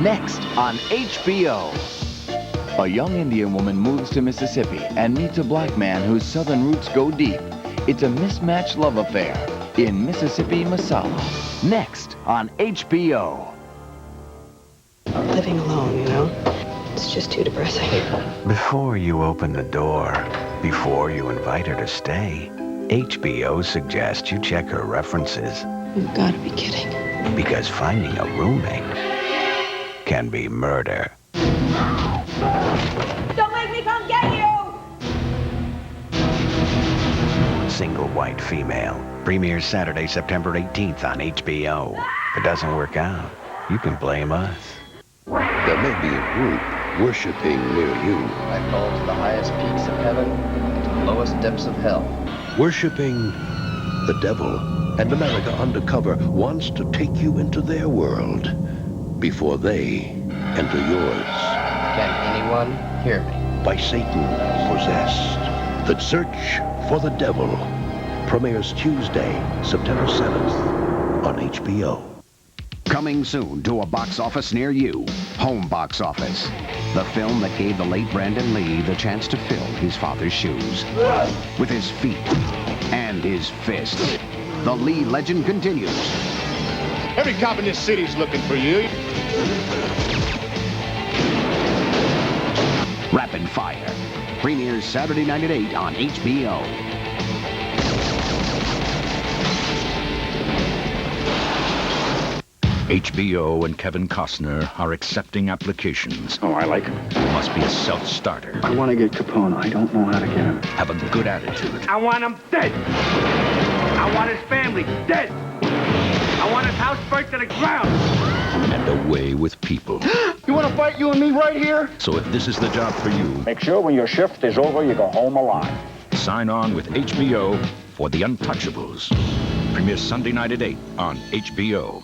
Next on HBO. A young Indian woman moves to Mississippi and meets a black man whose southern roots go deep. It's a mismatched love affair in Mississippi Masala. Next on HBO. Living alone, you know? It's just too depressing. Before you open the door, before you invite her to stay, HBO suggests you check her references. You've got to be kidding. Because finding a roommate can be murder. Don't make me come get you! Single White Female. Premieres Saturday, September 18th on HBO. If it doesn't work out, you can blame us. There may be a group worshiping near you. I call to the highest peaks of heaven and to the lowest depths of hell. Worshiping the devil. And America Undercover wants to take you into their world before they enter yours. Can anyone hear me? By Satan Possessed. The Search for the Devil premieres Tuesday, September 7th on HBO. Coming soon to a box office near you. Home Box Office. The film that gave the late Brandon Lee the chance to fill his father's shoes. With his feet and his fists. The Lee legend continues. Every cop in this city's looking for you. Rapid Fire. Premieres Saturday night at 8 on HBO. HBO and Kevin Costner are accepting applications. Oh, I like him. Must be a self-starter. I want to get Capone. I don't know how to get him. Have a good attitude. I want him dead. I want his family dead. I want his house burnt to the ground. And away with people. You want to fight, you and me, right here? So if this is the job for you, Make sure when your shift is over, you go home alive. sign on with HBO for The Untouchables. Premieres Sunday night at 8 on HBO.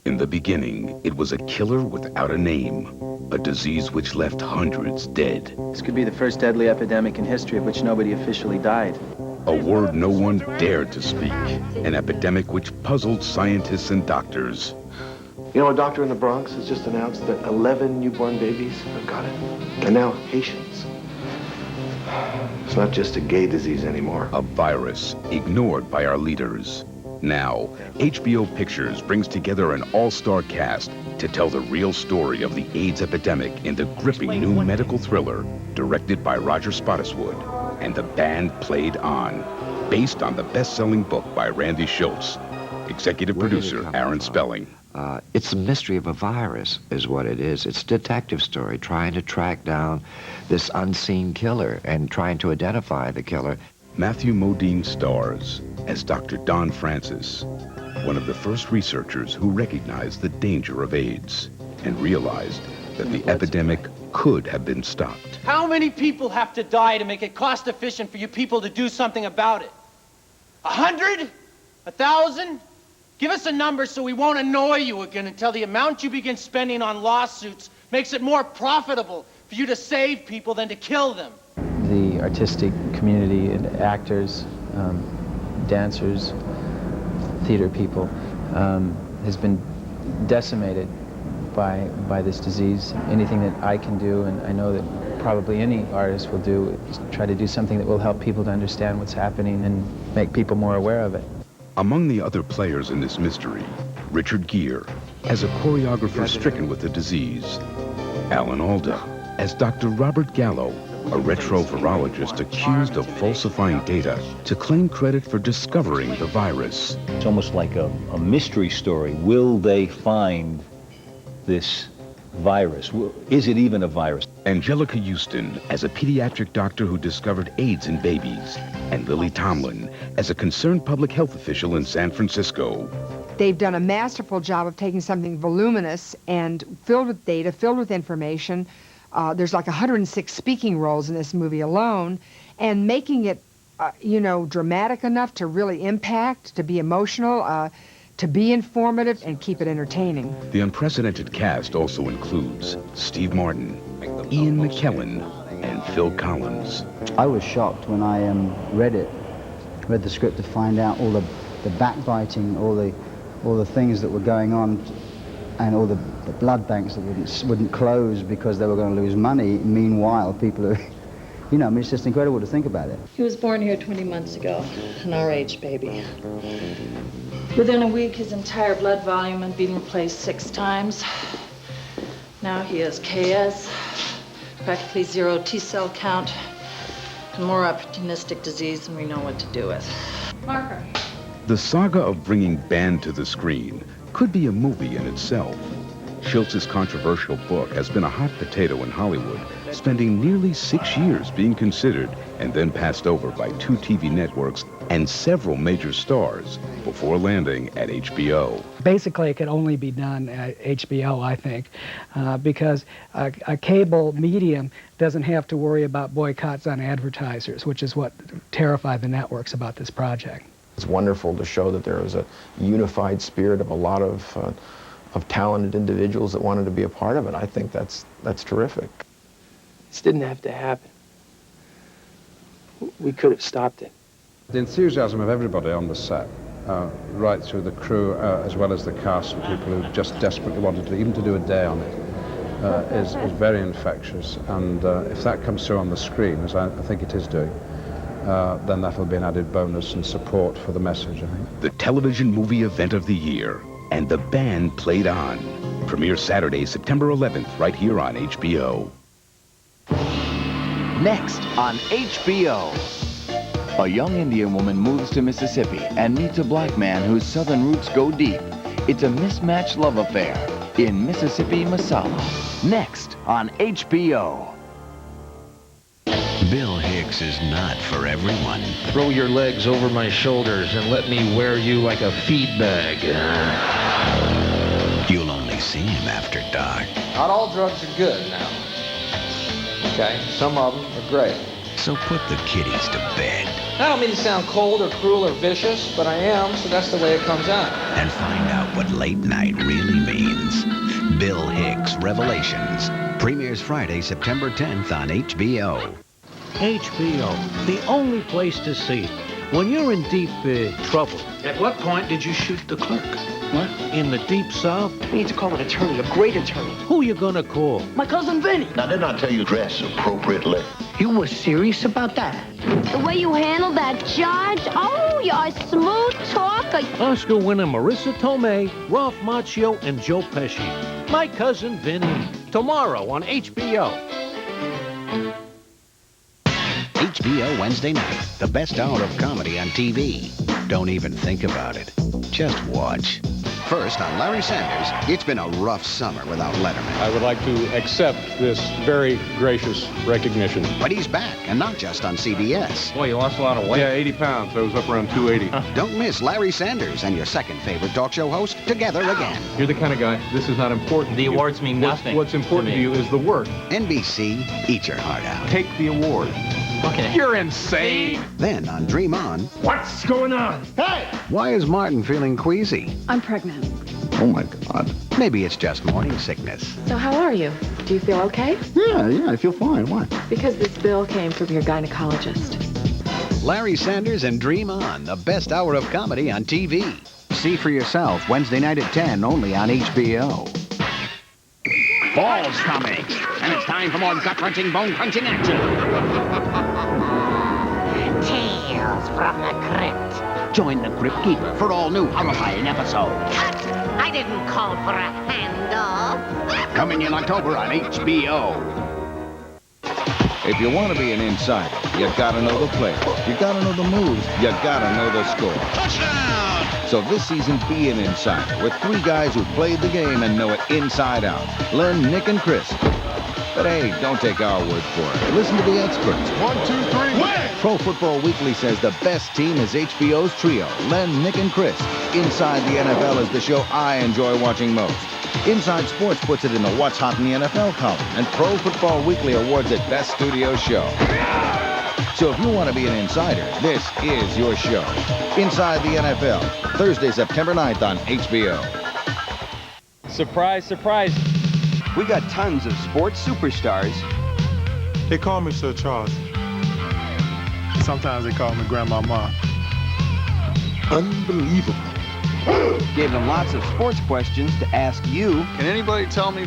In the beginning, it was a killer without a name. A disease which left hundreds dead. This could be the first deadly epidemic in history of which nobody officially died. A word no one dared to speak. An epidemic which puzzled scientists and doctors. You know, a doctor in the Bronx has just announced that 11 newborn babies have got it. They're now Haitians. It's not just a gay disease anymore. A virus ignored by our leaders. Now, HBO Pictures brings together an all-star cast to tell the real story of the AIDS epidemic in the gripping new medical thriller directed by Roger Spottiswoode. And the band played on, based on the best-selling book by Randy Schultz. Executive producer Aaron Spelling. It's a mystery of a virus, is what it is. It's a detective story trying to track down this unseen killer and trying to identify the killer. Matthew Modine stars as Dr. Don Francis, one of the first researchers who recognized the danger of AIDS and realized that the epidemic could have been stopped. How many people have to die to make it cost efficient for you people to do something about it? 100? 1,000? Give us a number so we won't annoy you again until the amount you begin spending on lawsuits makes it more profitable for you to save people than to kill them. The artistic community and actors, dancers, theater people has been decimated by this disease. Anything that I can do, and I know that probably any artist will do, is try to do something that will help people to understand what's happening and make people more aware of it. Among the other players in this mystery, Richard Gere as a choreographer stricken with the disease. Alan Alda as Dr. Robert Gallo, a retrovirologist accused of falsifying data to claim credit for discovering the virus. It's almost like a mystery story. Will they find this virus? Is it even a virus? Angelica Houston as a pediatric doctor who discovered AIDS in babies. And Lily Tomlin as a concerned public health official in San Francisco. They've done a masterful job of taking something voluminous and filled with data, filled with information. There's like 106 speaking roles in this movie alone, and making it, dramatic enough to really impact, to be emotional, to be informative, and keep it entertaining. The unprecedented cast also includes Steve Martin, Ian McKellen, and Phil Collins. I was shocked when I read the script to find out all the backbiting, all the things that were going on and all the blood banks that wouldn't close because they were going to lose money. Meanwhile, people are, you know, I mean, it's just incredible to think about it. He was born here 20 months ago, an RH baby. Within a week, his entire blood volume had been replaced 6 times. Now he has KS, practically 0 T-cell count, and more opportunistic disease than we know what to do with. Marker. The saga of bringing band to the screen could be a movie in itself. Schultz's controversial book has been a hot potato in Hollywood, spending nearly 6 years being considered and then passed over by 2 TV networks and several major stars before landing at HBO. Basically, it can only be done at HBO, I think, because a cable medium doesn't have to worry about boycotts on advertisers, which is what terrified the networks about this project. It's wonderful to show that there was a unified spirit of a lot of talented individuals that wanted to be a part of it. I think that's terrific. This didn't have to happen. We could have stopped it. The enthusiasm of everybody on the set, right through the crew, as well as the cast and people who just desperately wanted to, even to do a day on it, is very infectious. And if that comes through on the screen, as I think it is doing, then that'll be an added bonus and support for the message, I think. The television movie event of the year, and the band played on. Premieres Saturday, September 11th, right here on HBO. Next on HBO. A young Indian woman moves to Mississippi and meets a black man whose southern roots go deep. It's a mismatched love affair in Mississippi Masala. Next on HBO. Bill Hicks is not for everyone. Throw your legs over my shoulders and let me wear you like a feed bag. You'll only see him after dark. Not all drugs are good now. Okay, some of them are great. So put the kiddies to bed. I don't mean to sound cold or cruel or vicious, but I am, so that's the way it comes out. And find out what late night really means. Bill Hicks, Revelations. Premieres Friday, September 10th on HBO. HBO, the only place to see it. When you're in deep trouble. At what point did you shoot the clerk? What? In the deep south? We need to call an attorney, a great attorney. Who you gonna call? My cousin Vinny. Now, didn't I tell you dress appropriately? You were serious about that? The way you handled that judge, oh, you're a smooth talker. Oscar-winner Marissa Tomei, Ralph Macchio, and Joe Pesci. My cousin Vinny. Tomorrow on HBO. HBO Wednesday night, the best hour of comedy on TV. Don't even think about it. Just watch. First, on Larry Sanders, it's been a rough summer without Letterman. I would like to accept this very gracious recognition. But he's back, and not just on CBS. Boy, you lost a lot of weight. Yeah, 80 pounds. I was up around 280. Don't miss Larry Sanders and your second favorite talk show host together again. You're the kind of guy, this is not important. The awards mean nothing. What's important to you is the work. NBC, eat your heart out. Take the award. Okay. You're insane. Then on Dream On. What's going on? Hey! Why is Martin feeling queasy? I'm pregnant. Oh my God. Maybe it's just morning sickness. So how are you? Do you feel okay? Yeah, I feel fine. Why? Because this bill came from your gynecologist. Larry Sanders and Dream On, the best hour of comedy on TV. See for yourself Wednesday night at 10, only on HBO. Fall's coming, and it's time for more gut-wrenching, bone-crunching action. Tales from the Crypt. Join the Crypt Keeper for all new horrifying episodes. Cut! I didn't call for a handoff. Coming in October on HBO. If you want to be an insider, you gotta know the players, you gotta know the moves, you gotta know the score. Touchdown! So this season, be an insider with 3 guys who played the game and know it inside out. Len, Nick, and Chris. But hey, don't take our word for it. Listen to the experts. 1, 2, 3, win! Pro Football Weekly says the best team is HBO's trio, Len, Nick, and Chris. Inside the NFL is the show I enjoy watching most. Inside Sports puts it in the What's Hot in the NFL column, and Pro Football Weekly awards it Best Studio Show. So if you want to be an insider, this is your show. Inside the NFL, Thursday, September 9th on HBO. Surprise, surprise. We got tons of sports superstars. They call me Sir Charles. Sometimes they call me Grandmama. Unbelievable. Gave them lots of sports questions to ask you. Can anybody tell me?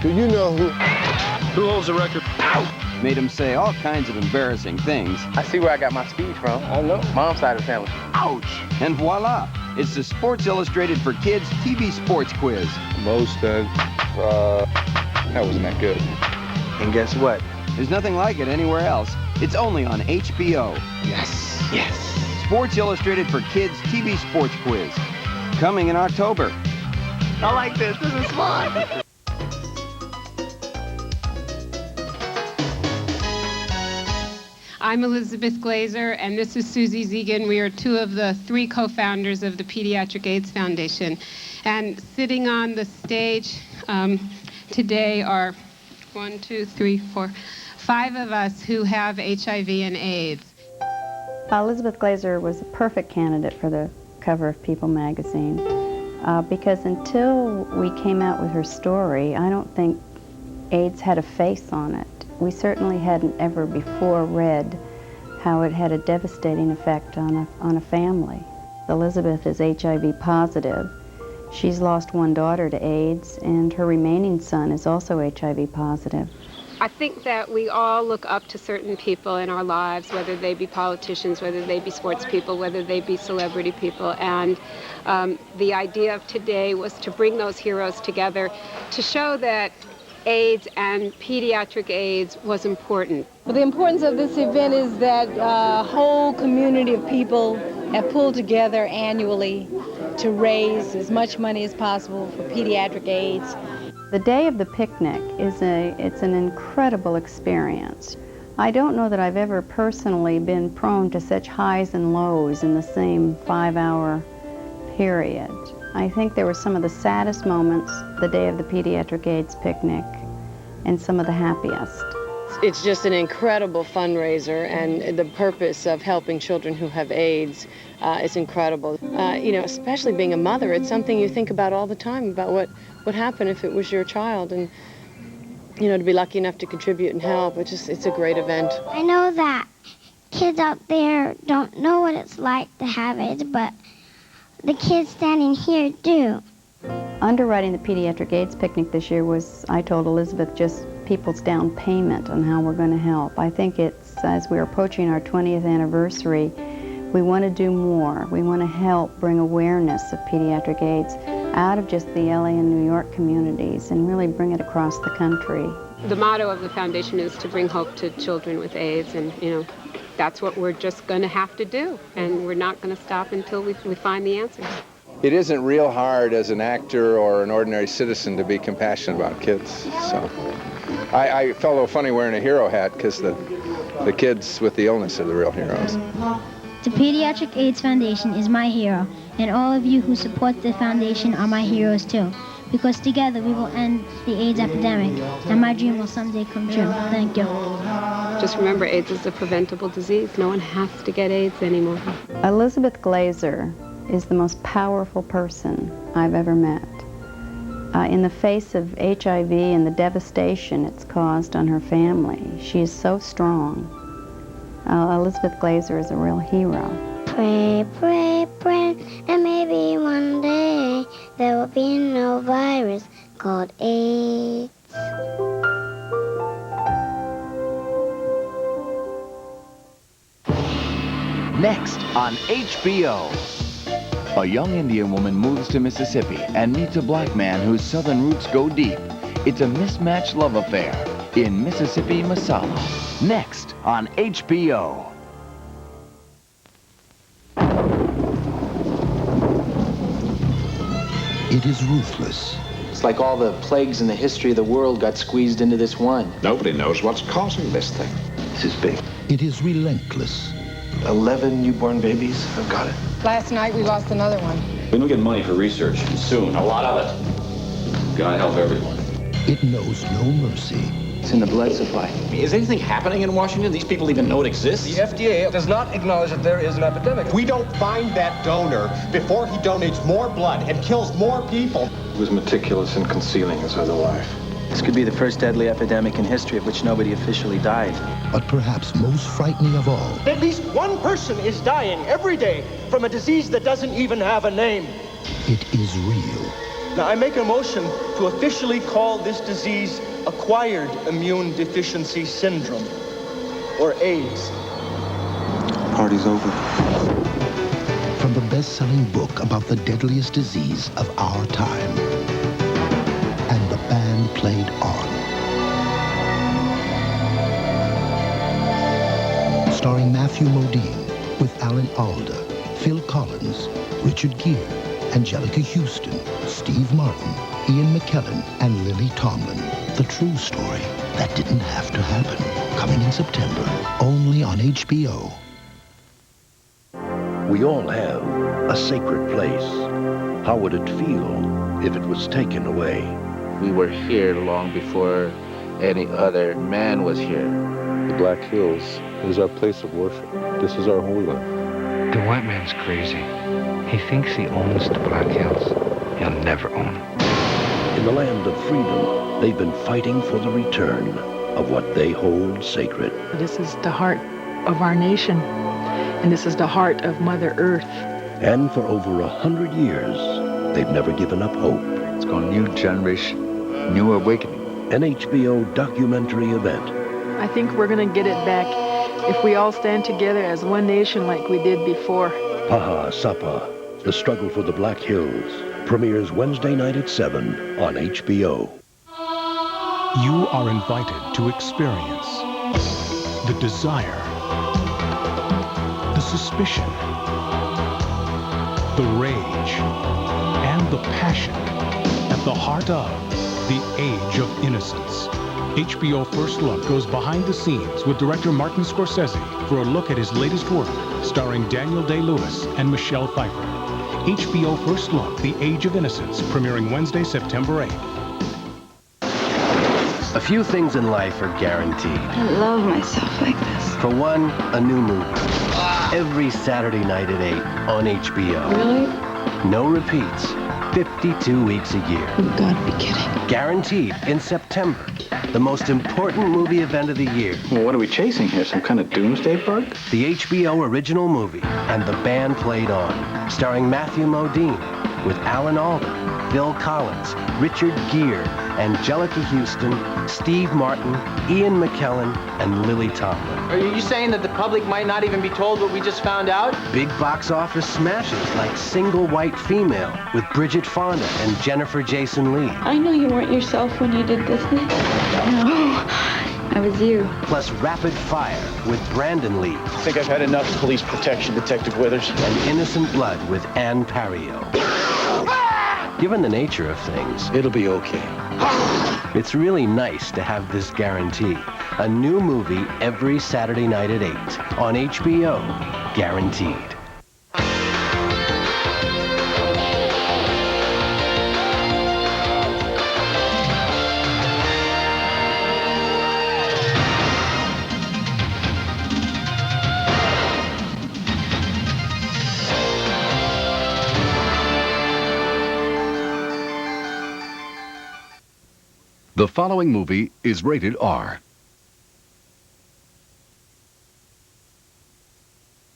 Do you know who holds the record? Made him say all kinds of embarrassing things. I see where I got my speed from. I know. Mom's side of the family. Ouch! And voila! It's the Sports Illustrated for Kids TV Sports Quiz. Most, that wasn't that good. And guess what? There's nothing like it anywhere else. It's only on HBO. Yes, yes. Sports Illustrated for Kids TV Sports Quiz. Coming in October. I like this. This is fun. I'm Elizabeth Glazer, and this is Susie Zegan. We are two of the three co-founders of the Pediatric AIDS Foundation. And sitting on the stage today are 5 of us who have HIV and AIDS. Elizabeth Glazer was a perfect candidate for the cover of People magazine because until we came out with her story, I don't think AIDS had a face on it. We certainly hadn't ever before read how it had a devastating effect on a family. Elizabeth is HIV positive. She's lost one daughter to AIDS, and her remaining son is also HIV positive. I think that we all look up to certain people in our lives, whether they be politicians, whether they be sports people, whether they be celebrity people. And the idea of today was to bring those heroes together to show that AIDS and pediatric AIDS was important. Well, the importance of this event is that a whole community of people have pulled together annually to raise as much money as possible for pediatric AIDS. The day of the picnic it's an incredible experience. I don't know that I've ever personally been prone to such highs and lows in the same 5-hour period. I think there were some of the saddest moments the day of the Pediatric AIDS picnic and some of the happiest. It's just an incredible fundraiser, and the purpose of helping children who have AIDS is incredible. You know, especially being a mother, it's something you think about all the time, about what would happen if it was your child, and you know, to be lucky enough to contribute and help, it's a great event. I know that kids out there don't know what it's like to have AIDS, but the kids standing here do. Underwriting the Pediatric AIDS picnic this year was, I told Elizabeth, just people's down payment on how we're going to help. I think it's, as we're approaching our 20th anniversary, we want to do more. We want to help bring awareness of pediatric AIDS out of just the LA and New York communities and really bring it across the country. The motto of the foundation is to bring hope to children with AIDS, and you know, that's what we're just going to have to do, and we're not going to stop until we find the answers. It isn't real hard as an actor or an ordinary citizen to be compassionate about kids. So I felt a little funny wearing a hero hat because the kids with the illness are the real heroes. The Pediatric AIDS Foundation is my hero, and all of you who support the foundation are my heroes too, because together we will end the AIDS epidemic, and my dream will someday come true. Thank you. Just remember, AIDS is a preventable disease. No one has to get AIDS anymore. Elizabeth Glazer is the most powerful person I've ever met. In the face of HIV and the devastation it's caused on her family, she is so strong. Elizabeth Glazer is a real hero. Pray, pray, pray, and maybe one day there will be no virus called AIDS. Next on HBO. A young Indian woman moves to Mississippi and meets a black man whose southern roots go deep. It's a mismatched love affair in Mississippi Masala. Next on HBO. It is ruthless. It's like all the plagues in the history of the world got squeezed into this one. Nobody knows what's causing this thing. This is big. It is relentless. 11 newborn babies. I've got it. Last night we lost another one. We don't get money for research, and soon, a lot of it. Gotta help everyone. It knows no mercy. It's in the blood supply. Is anything happening in Washington? These people even know it exists? The FDA does not acknowledge that there is an epidemic. We don't find that donor before he donates more blood and kills more people. He was meticulous in concealing his other life. This could be the first deadly epidemic in history of which nobody officially died. But perhaps most frightening of all, At least one person is dying every day from a disease that doesn't even have a name. It is real. Now, I make a motion to officially call this disease acquired immune deficiency syndrome, or AIDS. Party's over. From the best-selling book about the deadliest disease of our time. And the band played on. Starring Matthew Modine, with Alan Alda, Phil Collins, Richard Gere, Angelica Houston, Steve Martin, Ian McKellen, and Lily Tomlin. The true story that didn't have to happen. Coming in September, only on HBO. We all have a sacred place. How would it feel if it was taken away? We were here long before any other man was here. The Black Hills is our place of worship. This is our holy land. The white man's crazy. He thinks he owns the Black Hills. He'll never own them. In the land of freedom, they've been fighting for the return of what they hold sacred. This is the heart of our nation, and this is the heart of Mother Earth. And for over 100 years, they've never given up hope. It's called New Generation, New Awakening. An HBO documentary event. I think we're going to get it back if we all stand together as one nation like we did before. Paha Sapa, The Struggle for the Black Hills, premieres Wednesday night at 7 on HBO. You are invited to experience the desire, the suspicion, the rage, and the passion at the heart of The Age of Innocence. HBO First Look goes behind the scenes with director Martin Scorsese for a look at his latest work, starring Daniel Day-Lewis and Michelle Pfeiffer. HBO First Look, The Age of Innocence, premiering Wednesday, September 8th. A few things in life are guaranteed. I love myself like this. For one, a new movie. Every Saturday night at 8 on HBO. Really? No repeats. 52 weeks a year. You've got to be kidding. Guaranteed in September. The most important movie event of the year. Well, what are we chasing here? Some kind of doomsday bug? The HBO original movie, And the Band Played On. Starring Matthew Modine, with Alan Alda, Phil Collins, Richard Gere, Angelica Houston, Steve Martin, Ian McKellen, and Lily Tomlin. Are you saying that the public might not even be told what we just found out? Big box office smashes like Single White Female with Bridget Fonda and Jennifer Jason Leigh. I know you weren't yourself when you did this. No, I was you. Plus Rapid Fire with Brandon Lee. I think I've had enough police protection, Detective Withers. And Innocent Blood with Ann Pario. Given the nature of things, it'll be okay. It's really nice to have this guarantee. A new movie every Saturday night at 8 on HBO. Guaranteed. The following movie is rated R.